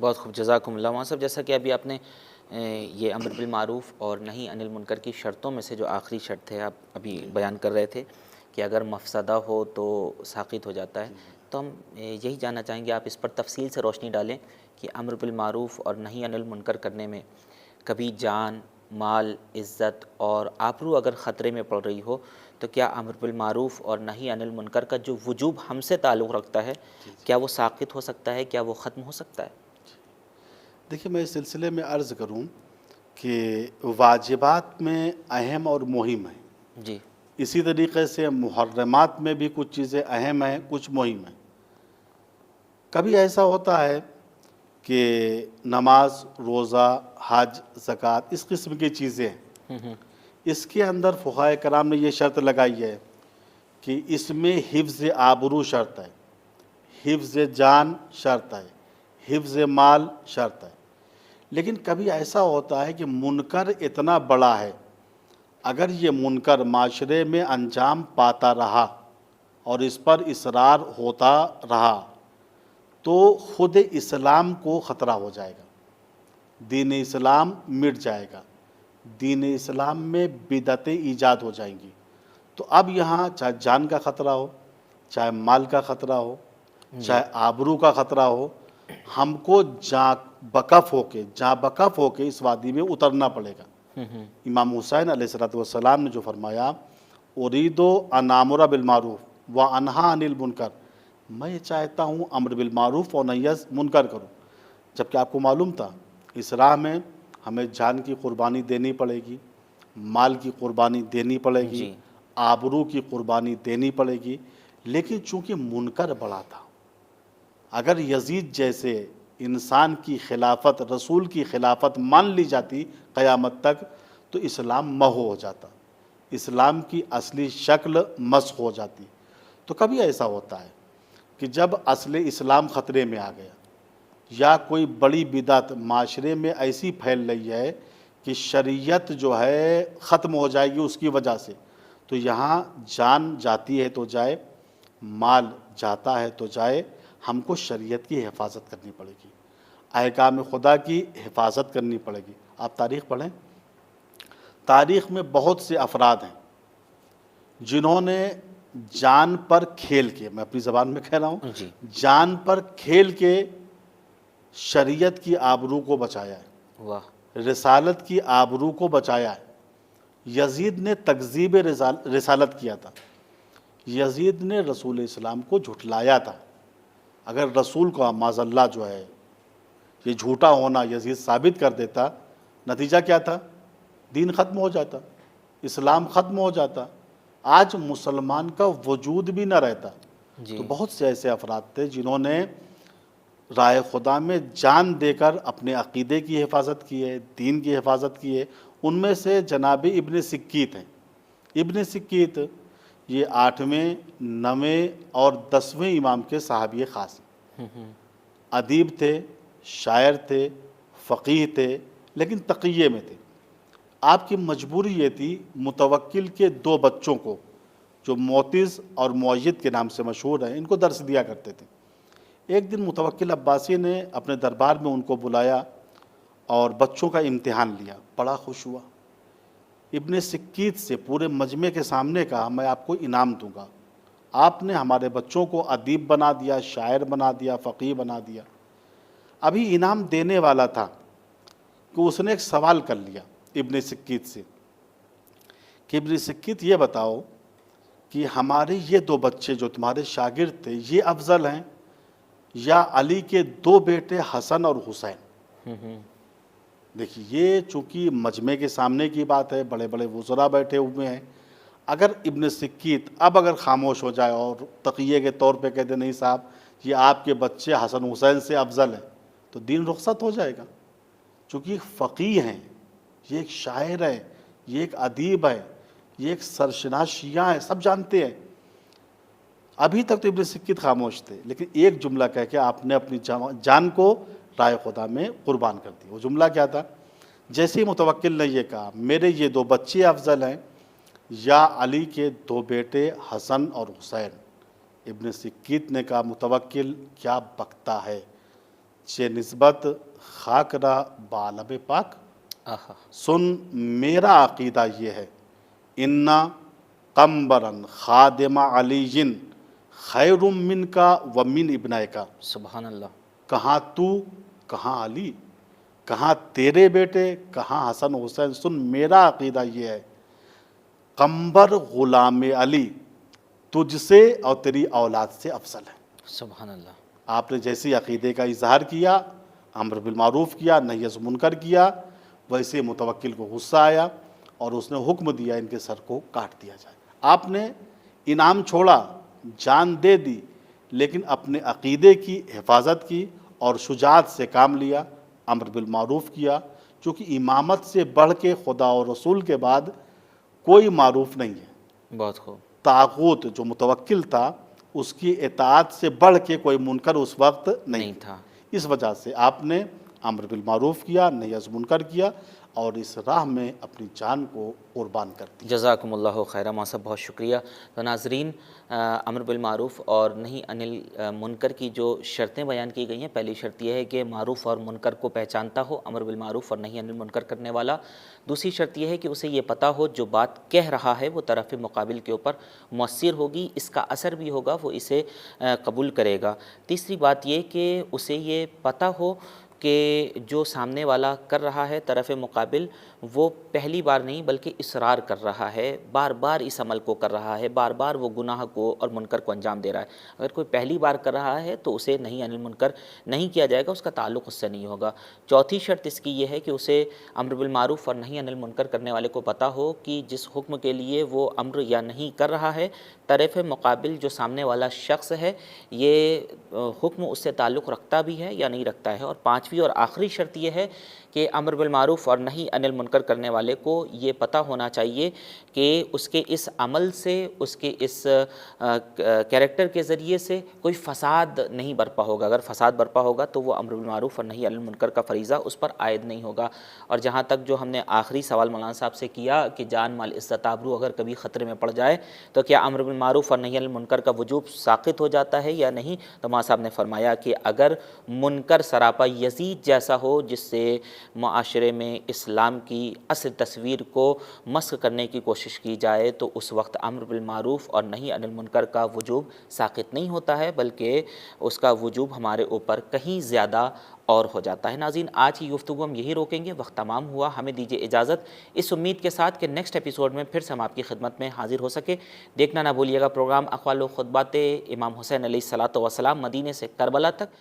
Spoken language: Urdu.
بہت خوب، جزاکم اللہ مولانا صاحب۔ جیسا کہ ابھی آپ نے یہ امر بالمعروف اور نہی عن المنکر کی شرطوں میں سے جو آخری شرط ہے آپ ابھی بیان کر رہے تھے کہ اگر مفسدہ ہو تو ساقط ہو جاتا ہے، تو ہم یہی جاننا چاہیں گے، آپ اس پر تفصیل سے روشنی ڈالیں کہ امر بالمعروف اور نہی عن المنکر کرنے میں کبھی جان، مال، عزت اور آبرو اگر خطرے میں پڑ رہی ہو تو کیا امر بالمعروف اور نہی عن المنکر کا جو وجوب ہم سے تعلق رکھتا ہے کیا وہ ساقط ہو سکتا ہے، کیا وہ ختم ہو سکتا ہے؟ دیکھیے، میں اس سلسلے میں عرض کروں کہ واجبات میں اہم اور مہم ہیں، جی اسی طریقے سے محرمات میں بھی کچھ چیزیں اہم ہیں، کچھ مہم ہیں۔ کبھی ایسا ہوتا ہے کہ نماز، روزہ، حج، زکوٰۃ اس قسم کی چیزیں ہیں، اس کے اندر فقہائے کرام نے یہ شرط لگائی ہے کہ اس میں حفظ آبرو شرط ہے، حفظ جان شرط ہے، حفظ مال شرط ہے۔ لیکن کبھی ایسا ہوتا ہے کہ منکر اتنا بڑا ہے، اگر یہ منکر معاشرے میں انجام پاتا رہا اور اس پر اصرار ہوتا رہا تو خود اسلام کو خطرہ ہو جائے گا، دین اسلام مٹ جائے گا، دین اسلام میں بدعتیں ایجاد ہو جائیں گی۔ تو اب یہاں چاہے جان کا خطرہ ہو، چاہے مال کا خطرہ ہو، چاہے آبرو کا خطرہ ہو، ہم کو جاں بکف ہو کے اس وادی میں اترنا پڑے گا۔ امام حسین علیہ السلام نے جو فرمایا، اریدو ان آمر بالمعروف و انہا عن المنکر، میں چاہتا ہوں امر بالمعروف اور نہی عن منکر کروں، جبکہ آپ کو معلوم تھا اس راہ میں ہمیں جان کی قربانی دینی پڑے گی، مال کی قربانی دینی پڑے گی، جی آبرو کی قربانی دینی پڑے گی، لیکن چونکہ منکر بڑا تھا، اگر یزید جیسے انسان کی خلافت، رسول کی خلافت مان لی جاتی قیامت تک تو اسلام محو ہو جاتا، اسلام کی اصلی شکل مسخ ہو جاتی۔ تو کبھی ایسا ہوتا ہے کہ جب اصل اسلام خطرے میں آ گیا یا کوئی بڑی بدعت معاشرے میں ایسی پھیل رہی ہے کہ شریعت جو ہے ختم ہو جائے گی اس کی وجہ سے، تو یہاں جان جاتی ہے تو جائے، مال جاتا ہے تو جائے، ہم کو شریعت کی حفاظت کرنی پڑے گی، احکام خدا کی حفاظت کرنی پڑے گی۔ آپ تاریخ پڑھیں، تاریخ میں بہت سے افراد ہیں جنہوں نے جان پر کھیل کے، میں اپنی زبان میں کہہ رہا ہوں، جی جان پر کھیل کے شریعت کی آبرو کو بچایا ہے، واہ، رسالت کی آبرو کو بچایا ہے۔ یزید نے تکذیب رسالت کیا تھا، یزید نے رسول اسلام کو جھٹلایا تھا۔ اگر رسول کا معاذ اللہ جو ہے یہ جھوٹا ہونا یزید ثابت کر دیتا، نتیجہ کیا تھا؟ دین ختم ہو جاتا، اسلام ختم ہو جاتا، آج مسلمان کا وجود بھی نہ رہتا۔ جی تو بہت سے ایسے افراد تھے جنہوں نے راہ خدا میں جان دے کر اپنے عقیدے کی حفاظت کی ہے، دین کی حفاظت کی ہے۔ ان میں سے جناب ابن سکیت ہیں۔ ابن سکیت یہ 8ویں، 9ویں اور 10ویں امام کے صحابی خاص ہیں، ادیب تھے، شاعر تھے، فقیہ تھے، لیکن تقیے میں تھے۔ آپ کی مجبوری یہ تھی، متوکل کے 2 بچوں کو جو معتز اور معید کے نام سے مشہور ہیں ان کو درس دیا کرتے تھے۔ ایک دن متوکل عباسی نے اپنے دربار میں ان کو بلایا اور بچوں کا امتحان لیا، بڑا خوش ہوا۔ ابن سکیت سے پورے مجمع کے سامنے کہا، میں آپ کو انعام دوں گا، آپ نے ہمارے بچوں کو ادیب بنا دیا، شاعر بنا دیا، فقیہ بنا دیا۔ ابھی انعام دینے والا تھا کہ اس نے ایک سوال کر لیا ابن سکیت سے کہ ابن سکیت یہ بتاؤ کہ ہمارے یہ 2 بچے جو تمہارے شاگرد تھے یہ افضل ہیں یا علی کے 2 بیٹے حسن اور حسین؟ دیکھیے، یہ چونکہ مجمع کے سامنے کی بات ہے، بڑے بڑے وزراء بیٹھے ہوئے ہیں، اگر ابن سکیت اب اگر خاموش ہو جائے اور تقیے کے طور پہ کہتے نہیں صاحب یہ آپ کے بچے حسن حسین سے افضل ہیں، تو دین رخصت ہو جائے گا۔ چونکہ ایک فقیہ ہیں، یہ ایک شاعر ہے، یہ ایک ادیب ہے، یہ ایک سرشناس شیعہ ہے، سب جانتے ہیں۔ ابھی تک تو ابن سکیت خاموش تھے، لیکن ایک جملہ کہہ کے آپ نے اپنی جان کو رائے خدا میں قربان کر دی۔ وہ جملہ کیا تھا؟ جیسے ہی متوکل نے یہ کہا میرے یہ 2 بچے افضل ہیں یا علی کے 2 بیٹے حسن اور حسین، ابن سکیت نے کہا متوکل کیا بکتا ہے، چے نسبت خاک را بعالم پاک. آہا. سن میرا عقیدہ یہ ہے، انا قمبرن خادم علی خیر من کا و من ابنائے کا. سبحان اللہ. کہاں تو، کہاں علی، کہاں تیرے بیٹے، کہاں حسن حسین. سن میرا عقیدہ یہ ہے، قمبر غلام علی تجھ سے اور تیری اولاد سے افضل ہے. سبحان اللہ. آپ نے جیسی عقیدے کا اظہار کیا، امر بالمعروف کیا، نہی از منکر کیا، ویسے متوکل کو غصہ آیا اور اس نے حکم دیا ان کے سر کو کاٹ دیا جائے. آپ نے انعام چھوڑا، جان دے دی، لیکن اپنے عقیدے کی حفاظت کی اور شجاعت سے کام لیا، امر بالمعروف کیا. چونکہ امامت سے بڑھ کے خدا اور رسول کے بعد کوئی معروف نہیں ہے. بہت خوب. طاغوت جو متوکل تھا اس کی اطاعت سے بڑھ کے کوئی منکر اس وقت نہیں تھا. اس وجہ سے آپ نے امر بالمعروف کیا، نہی از منکر کیا اور اس راہ میں اپنی جان کو قربان کر دی. جزاکم اللہ خیرہ. ماں صاحب بہت شکریہ. تو ناظرین، امر بالمعروف اور نہی انل منکر کی جو شرطیں بیان کی گئی ہیں، پہلی شرط یہ ہے کہ معروف اور منکر کو پہچانتا ہو امر بالمعروف اور نہی انل منکر کرنے والا. دوسری شرط یہ ہے کہ اسے یہ پتہ ہو جو بات کہہ رہا ہے وہ طرف مقابل کے اوپر مؤثر ہوگی، اس کا اثر بھی ہوگا، وہ اسے قبول کرے گا. تیسری بات یہ کہ اسے یہ پتہ ہو کہ جو سامنے والا کر رہا ہے طرف مقابل، وہ پہلی بار نہیں بلکہ اصرار کر رہا ہے، بار بار اس عمل کو کر رہا ہے، بار بار وہ گناہ کو اور منکر کو انجام دے رہا ہے. اگر کوئی پہلی بار کر رہا ہے تو اسے نہی انل منکر نہیں کیا جائے گا، اس کا تعلق اس سے نہیں ہوگا. چوتھی شرط اس کی یہ ہے کہ اسے امر بالمعروف اور نہی انل منکر کرنے والے کو پتہ ہو کہ جس حکم کے لیے وہ امر یا نہیں کر رہا ہے، طرف مقابل جو سامنے والا شخص ہے یہ حکم اس سے تعلق رکھتا بھی ہے یا نہیں رکھتا ہے. اور پانچویں اور آخری شرط یہ ہے کہ امر بالمعروف اور نہی انل منکر کرنے والے کو یہ پتہ ہونا چاہیے کہ اس کے اس عمل سے، اس کے اس کیریکٹر کے ذریعے سے کوئی فساد نہیں برپا ہوگا. اگر فساد برپا ہوگا تو وہ امر بالمعروف اور نہی انل منکر کا فریضہ اس پر عائد نہیں ہوگا. اور جہاں تک جو ہم نے آخری سوال مولانا صاحب سے کیا کہ جان مال عزت آبرو اگر کبھی خطرے میں پڑ جائے تو کیا امر بالمعروف اور نہی انل منکر کا وجوب ساقط ہو جاتا ہے یا نہیں، تو مولانا صاحب نے فرمایا کہ اگر منکر سراپا یزید جیسا ہو جس سے معاشرے میں اسلام کی اصل تصویر کو مسخ کرنے کی کوشش کی جائے تو اس وقت امر بالمعروف اور نہی انل منکر کا وجوب ساقط نہیں ہوتا ہے، بلکہ اس کا وجوب ہمارے اوپر کہیں زیادہ اور ہو جاتا ہے. ناظرین، آج کی گفتگو ہم یہی روکیں گے، وقت تمام ہوا. ہمیں دیجیے اجازت اس امید کے ساتھ کہ نیکسٹ ایپیسوڈ میں پھر سے ہم آپ کی خدمت میں حاضر ہو سکے. دیکھنا نہ بھولیے گا پروگرام اقوال و خطبات امام حسین علیہ الصلوۃ والسلام مدینے سے کربلا تک.